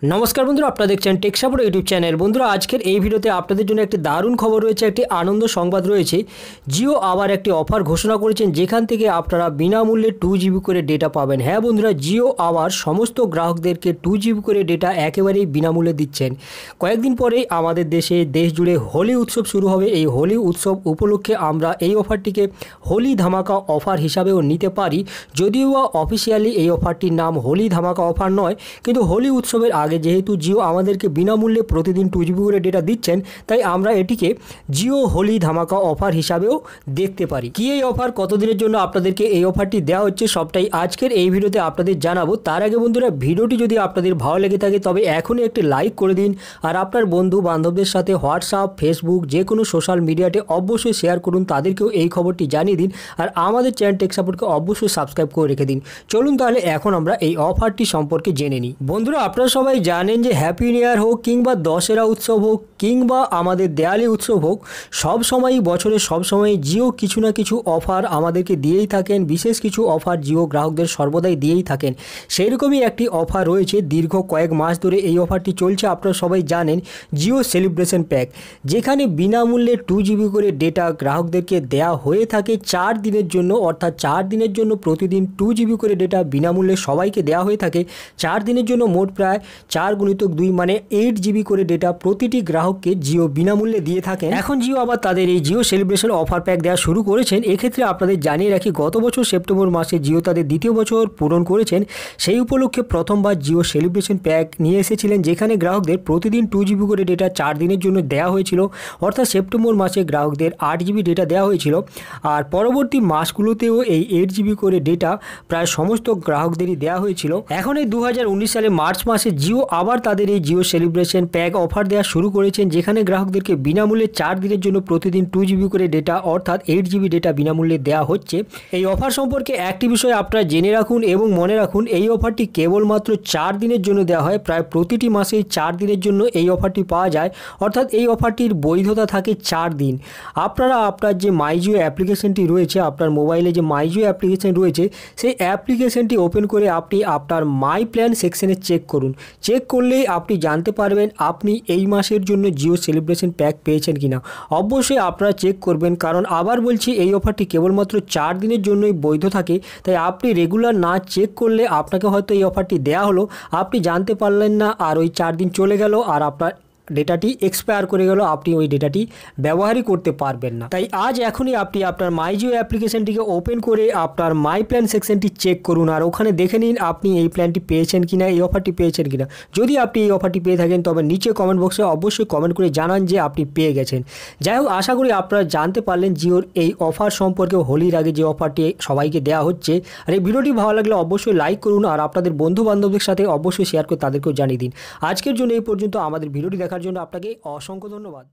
नमस्कार बंधुरा आपनारा देखছেন টেক সাপোর্ট ইউটিউব চ্যানেল। বন্ধুরা আজকের এই ভিডিওতে আপনাদের জন্য একটি দারুণ খবর রয়েছে, একটি আনন্দ সংবাদ রয়েছে। জিও আবার একটি অফার ঘোষণা করেছেন যেখান থেকে আপনারা বিনামূল্যে 2GB করে ডেটা পাবেন। হ্যাঁ বন্ধুরা, জিও আবার সমস্ত গ্রাহকদেরকে 2GB করে ডেটা একেবারেই বিনামূল্যে দিচ্ছেন। কয়েকদিন পরেই আমাদের দেশ জুড়ে হোলি উৎসব শুরু হবে। এই হোলি উৎসব উপলক্ষে আমরা এই অফারটিকে হোলি ধামাকা অফার হিসাবেও নিতে পারি, যদিও অফিসিয়ালি এই অফারটির নাম হোলি ধামাকা অফার নয়। কিন্তু হোলি উৎসবের আগে যেহেতু জিও আমাদেরকে বিনামূল্যে প্রতিদিন 2GB করে ডেটা দিচ্ছেন, তাই আমরা এটিকে জিও হোলি ধামাকা অফার হিসাবেও দেখতে পারি। কি এই অফার, কতদিনের জন্য আপনাদেরকে এই অফারটি দেওয়া হচ্ছে, সবটাই আজকের এই ভিডিওতে আপনাদের জানাবো। তার আগে বন্ধুরা, ভিডিওটি যদি আপনাদের ভালো লেগে থাকে তবে এখনই একটি লাইক করে দিন, আর আপনার বন্ধু বান্ধবদের সাথে হোয়াটসঅ্যাপ, ফেসবুক যে কোনো সোশ্যাল মিডিয়াতে অবশ্যই শেয়ার করুন, তাদেরকেও এই খবরটি জানিয়ে দিন। আর আমাদের চ্যানেল টেক সাপোর্টকে অবশ্যই সাবস্ক্রাইব করে রেখে দিন। চলুন তাহলে এখন আমরা এই অফারটি সম্পর্কে জেনে নিই। বন্ধুরা আপনারা সবাই জানেন যে হ্যাপি নিউ ইয়ার হোক কিংবা দশেরা উৎসব হোক কিংবা আমাদের দেয়ালি উৎসব হোক, সব সময়ই বছরে সব সময় জিও কিছু না কিছু অফার আমাদেরকে দিয়েই থাকেন। বিশেষ কিছু অফার জিও গ্রাহকদের সর্বদাই দিয়েই থাকেন। সেই রকমই একটি অফার রয়েছে, দীর্ঘ কয়েক মাস ধরে এই অফারটি চলছে। আপনারা সবাই জানেন জিও সেলিব্রেশন প্যাক, যেখানে বিনামূল্যে 2GB করে ডেটা গ্রাহকদেরকে দেওয়া হয়ে থাকে 4 দিনের জন্য। অর্থাৎ 4 দিনের জন্য প্রতিদিন 2GB করে ডেটা বিনামূল্যে সবাইকে দেওয়া হয়ে থাকে। 4 দিনের জন্য মোট প্রায় 4×2 মানে 8GB করে ডেটা প্রতিটি গ্রাহককে জিও বিনামূল্যে দিয়ে থাকেন। এখন জিও আবার তাদের এই জিও সেলিব্রেশন অফার প্যাক দেওয়া শুরু করেছেন। এক্ষেত্রে আপনাদের জানিয়ে রাখি, গত বছর সেপ্টেম্বর মাসে জিও তাদের দ্বিতীয় বছর পূরণ করেছেন। সেই উপলক্ষে প্রথমবার জিও সেলিব্রেশন প্যাক নিয়ে এসেছিলেন, যেখানে গ্রাহকদের প্রতিদিন 2GB করে ডেটা 4 দিনের জন্য দেওয়া হয়েছিল। অর্থাৎ সেপ্টেম্বর মাসে গ্রাহকদের 8GB ডেটা দেওয়া হয়েছিল, আর পরবর্তী মাসগুলোতেও এই 8GB করে ডেটা প্রায় সমস্ত গ্রাহকদেরই দেওয়া হয়েছিল। এখন এই 2019 সালে মার্চ মাসে জিও আবার তাদের এই জিও সেলিব্রেশন প্যাক অফার দেওয়া শুরু করেছেন, যেখানে গ্রাহকদেরকে বিনামূল্যে 4 দিনের জন্য প্রতিদিন 2GB করে ডেটা অর্থাৎ 8GB ডেটা বিনামূল্যে দেওয়া হচ্ছে। এই অফার সম্পর্কে একটি বিষয় আপনারা জেনে রাখুন এবং মনে রাখুন, এই অফারটি কেবলমাত্র 4 দিনের জন্য দেওয়া হয়। প্রায় প্রতিটি মাসে 4 দিনের জন্য এই অফারটি পাওয়া যায়। অর্থাৎ এই অফারটির বৈধতা থাকে 4 দিন। আপনারা আপনার যে মাইজিও অ্যাপ্লিকেশনটি রয়েছে, আপনার মোবাইলে যে মাইজিও অ্যাপ্লিকেশন রয়েছে, সেই অ্যাপ্লিকেশনটি ওপেন করে আপনি আপনার মাই প্ল্যান সেকশনে চেক করুন। চেক করলেই আপনি জানতে পারবেন আপনি এই মাসের জন্য জিও সেলিব্রেশন প্যাক পেয়েছেন কিনা। অবশ্যই আপনারা চেক করবেন, কারণ আবার বলছি, এই অফারটি কেবলমাত্র 4 দিনের জন্যই বৈধ থাকে। তাই আপনি রেগুলার না চেক করলে আপনাকে হয়তো এই অফারটি দেওয়া হলো, আপনি জানতে পারলেন না, আর ওই 4 দিন চলে গেল আর আপনার ডেটাটি এক্সপায়ার করে গেল, আপনি ওই ডেটাটি ব্যবহারই করতে পারবেন না। তাই আজ এখনই আপনি আপনার মাইজিও অ্যাপ্লিকেশনটিকে ওপেন করে আপনার মাই প্ল্যান সেকশনটি চেক করুন, আর ওখানে দেখে নিন আপনি এই প্ল্যানটি পেয়েছেন কিনা, এই অফারটি পেয়েছেন কিনা। যদি আপনি এই অফারটি পেয়ে থাকেন তবে নিচে কমেন্ট বক্সে অবশ্যই কমেন্ট করে জানান যে আপনি পেয়ে গেছেন। যাই হোক, আশা করি আপনারা জানতে পারলেন জিওর এই অফার সম্পর্কে, হোলির আগে যে অফারটি সবাইকে দেওয়া হচ্ছে। আর এই ভিডিওটি ভালো লাগলে অবশ্যই লাইক করুন, আর আপনাদের বন্ধু বান্ধবদের সাথে অবশ্যই শেয়ার করে তাদেরকেও জানিয়ে দিন। আজকের জন্য এই পর্যন্ত। আমাদের ভিডিওটি দেখার জন্য আপনাকে অসংখ্য ধন্যবাদ।